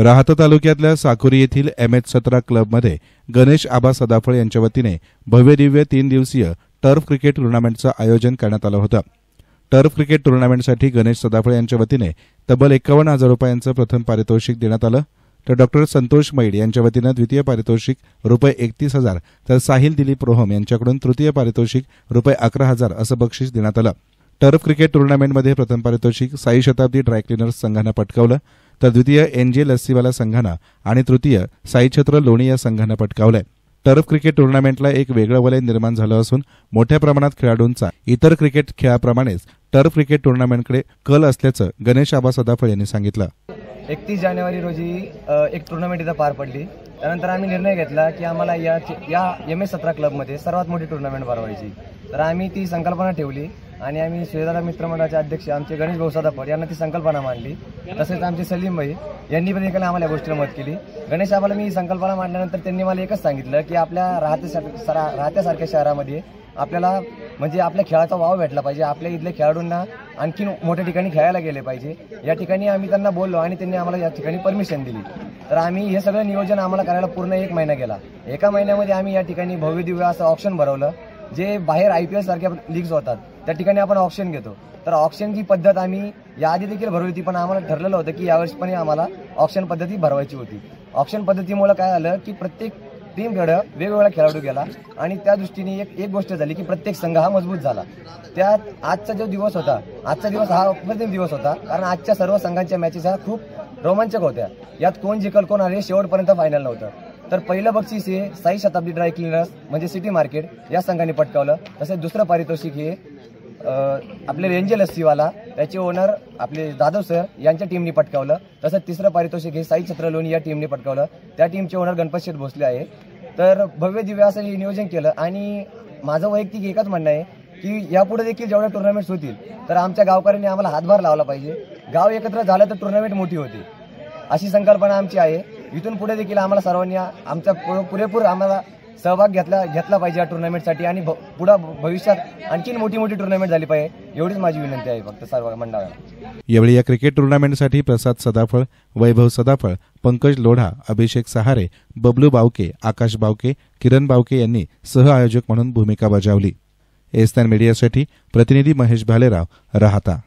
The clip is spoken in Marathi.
राहता तालुक्यातल्या साकुरी येथील MS17 क्लबमध्ये गणेश आबा सदाफळ यांच्या वतीने भव्यदिव्य 3 दिवसीय टर्फ क्रिकेट टूर्नामेंटचं आयोजन करण्यात आलं होतं। टर्फ क्रिकेट टूर्नामेंटसाठी गणेश सदाफळ यांच्या वतीने तब्बल 51,000 रुपयांचं प्रथम पारितोषिक देण्यात आलं, तर डॉ संतोष मैड यांच्या वतीने द्वितीय पारितोषिक ₹31,000 तर साहिल दिलीप रोहम यांच्याकडून तृतीय पारितोषिक ₹11,000 असं बक्षीस देण्यात आलं। टर्फ क्रिकेट टूर्नामेंटमध्ये प्रथम पारितोषिक साई शताब्दी ड्राय क्लिनर्स संघानं पटकावलं, तर द्वितीय NJ लस्सीवाला संघानं आणि तृतीय साई छत्र लोणी या संघानं पटकावलंय। टर्फ क्रिकेट टूर्नामेंटला एक वेगळं वलय निर्माण झालं असून मोठ्या प्रमाणात खेळाडूंचा इतर क्रिकेट खेळाप्रमाणेच टर्फ क्रिकेट टूर्नामेंटकडे कल असल्याचं गणेश आबा सदाफळ यांनी सांगितलं। 31 जानेवारी रोजी एक टूर्नामेंट इथं पार पडली। त्यानंतर आम्ही निर्णय घेतला की आम्हाला या MS17 क्लबमध्ये सर्वात मोठी टूर्नामेंट भरवायची, तर आम्ही ती संकल्पना ठेवली आणि आम्ही सुयदादा मित्रमंडळाचे अध्यक्ष आमचे गणेश भाऊ सदाफळ यांना ती संकल्पना मांडली। तसेच आमचे सलीम भाई यांनी पण देखील आम्हाला या गोष्टीला मदत केली। गणेश आबाला मी संकल्पना मांडल्यानंतर त्यांनी मला एकच सांगितलं की आपल्या राहत्यासारख्या शहरामध्ये आपल्याला म्हणजे आपल्या खेळाचा वाव भेटला पाहिजे, आपल्या इथल्या खेळाडूंना आणखी मोठ्या ठिकाणी खेळायला गेले पाहिजे। या ठिकाणी आम्ही त्यांना बोललो आणि त्यांनी आम्हाला या ठिकाणी परमिशन दिली। तर आम्ही हे सगळं नियोजन आम्हाला करायला पूर्ण 1 महिना गेला। एका महिन्यामध्ये आम्ही या ठिकाणी भव्य दिव्य असं ऑप्शन भरवलं, जे बाहेर IPL सारख्या लीग्स होतात त्या ठिकाणी आपण ऑप्शन घेतो। तर ऑप्शनची पद्धत आम्ही याआधी देखील भरवली होती, पण आम्हाला ठरलेलं होतं की यावर्षी पण आम्हाला ऑप्शन पद्धती भरवायची होती। ऑप्शन पद्धतीमुळे काय झालं की प्रत्येक टीमकडे वेगवेगळा खेळाडू गेला आणि त्या दृष्टीने एक गोष्ट झाली की प्रत्येक संघ हा मजबूत झाला। त्यात आजचा जो दिवस होता, आजचा दिवस हा अप्रतिम दिवस होता, कारण आजच्या सर्व संघांच्या मॅचेस ह्या खूप रोमांचक होत्या। यात कोण जिंकल कोण हरेल शेवटपर्यंत फायनल नव्हतं। तर पहिलं बक्षीस हे साई शताब्दी ड्राय क्लिनर्स म्हणजे सिटी मार्केट या संघाने पटकावलं। तसेच दुसरं पारितोषिक हे आपले NJ लस्सीवाला त्याचे ओनर आपले जाधव सर यांच्या टीमने पटकावलं। तसंच तिसरं पारितोषिक हे साई छत्र लोणी या टीमने पटकावलं, त्या टीमचे ओनर गणपत शेठ भोसले आहे। तर भव्य दिव्य असं हे नियोजन केलं आणि माझं वैयक्तिक एकच म्हणणं आहे की यापुढे देखील जेवढ्या टुर्नामेंट्स होतील तर आमच्या गावकऱ्यांनी आम्हाला हातभार लावला पाहिजे। गाव एकत्र झालं तर टुर्नामेंट मोठी होते, अशी संकल्पना आमची आहे। इथून पुढे देखील आम्हाला सर्वांनी आमचा पुरेपूर आम्हाला सहभाग घेतला पाहिजे या टुर्नामेंटसाठी आणि पुढे भविष्यात आणखी मोठी टुर्नामेंट झाली पाहिजे, एवढीच माझी विनंती आहे फक्त सर्व मंडळाला। यावेळी या क्रिकेट टूर्नामेंटसाठी प्रसाद सदाफळ, वैभव सदाफळ, पंकज लोढा, अभिषेक सहारे, बबलू बावके, आकाश बावके, किरण बावके यांनी सहआयोजक म्हणून भूमिका बजावली। एस्तान मीडियासाठी प्रतिनिधी महेश भालेराव, राहता।